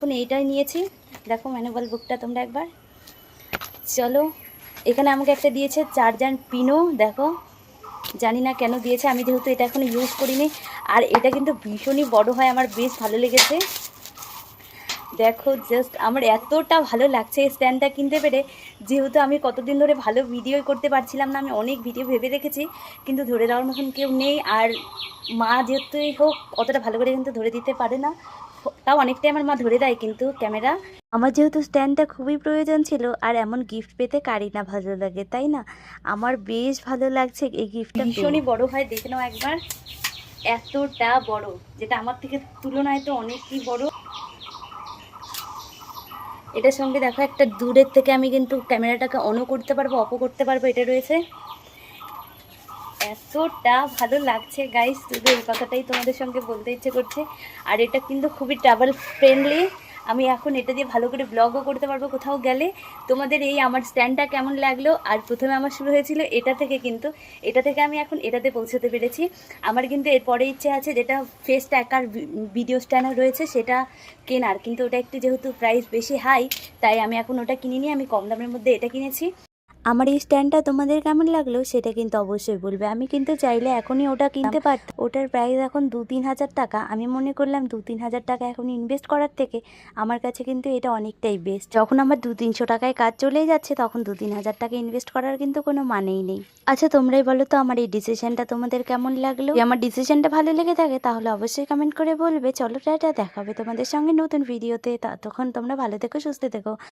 এখন এইটাই নিয়েছি, দেখো ম্যানুয়াল বুকটা তোমরা একবার। চলো, এখানে আমাকে একটা দিয়েছে চার্জার পিনও, দেখো জানি না কেন দিয়েছে, আমি যেহেতু এটা এখনো ইউজ করিনি। আর এটা কিন্তু ভীষণই বড় হয়, আমার বেশ ভালো লেগেছে। দেখো জাস্ট আমার এতটা ভালো লাগছে এই স্ট্যান্ডটা কিনতে পেরে, যেহেতু আমি কতদিন ধরে ভালো ভিডিও করতে পারছিলাম না। আমি অনেক ভিডিও ভেবে রেখেছি, কিন্তু ধরে দেওয়ার মতন কেউ নেই। আর মা যেহেতুই হোক অতটা ভালো করে কিন্তু ধরে দিতে পারে না, তাও অনেকটাই আমার মা ধরে দেয় কিন্তু ক্যামেরা। আমার যেহেতু স্ট্যান্ডটা খুবই প্রয়োজন ছিল, আর এমন গিফট পেতে কারি না ভালো লাগে, তাই না? আমার বেশ ভালো লাগছে এই গিফটটা, ভীষণই বড় হয়, দেখে নাও একবার। এতটা বড়, যেটা আমার থেকে তুলনায় তো অনেকই বড়। এটার সঙ্গে দেখো একটা দূরের থেকে আমি কিন্তু ক্যামেরাটাকে অনও করতে পারবো, অফও করতে পারবো, এটা রয়েছে। এতটা ভালো লাগছে গাইস, শুধু এই কথাটাই তোমাদের সঙ্গে বলতে ইচ্ছে করছে। আর এটা কিন্তু খুবই ট্রাভেল ফ্রেন্ডলি, আমি এখন এটা দিয়ে ভালো করে ব্লগও করতে পারবো কোথাও গেলে। তোমাদের এই আমার স্ট্যান্ডটা কেমন লাগলো? আর প্রথমে আমার শুরু হয়েছিল এটা থেকে, কিন্তু এটা থেকে আমি এখন এটাতে পৌঁছতে পেরেছি। আমার কিন্তু এরপরে ইচ্ছে আছে যেটা ফেস ট্র্যাকার ভিডিও স্ট্যান্ডার রয়েছে সেটা কেনার, কিন্তু ওটা একটু যেহেতু প্রাইস বেশি হাই, তাই আমি এখন ওটা কিনিনি, আমি কম দামের মধ্যে এটা কিনেছি। আমার এই স্ট্যান্ডটা তোমাদের কেমন লাগলো সেটা কিন্তু অবশ্যই বলবে। আমি কিন্তু চাইলে এখনই ওটা কিনতে পারতাম, ওটার প্রাইস এখন 2-3 হাজার টাকা। আমি মনে করলাম 2-3 হাজার টাকা এখন ইনভেস্ট করার থেকে আমার কাছে কিন্তু এটা অনেকটাই বেস্ট। যখন আমার 200-300 টাকায় কাজ চলেই যাচ্ছে, তখন 2-3 হাজার টাকা ইনভেস্ট করার কিন্তু কোনো মানেই নেই। আচ্ছা তোমরাই বলো তো আমার এই ডিসিশনটা তোমাদের কেমন লাগলো? যদি আমার ডিসিশনটা ভালো লেগে থাকে তাহলে অবশ্যই কমেন্ট করে বলবে। চলো টাটা, দেখা হবে তোমাদের সঙ্গে নতুন ভিডিওতে। ততক্ষণ তোমরা ভালো থেকো, সুস্থ থেকো।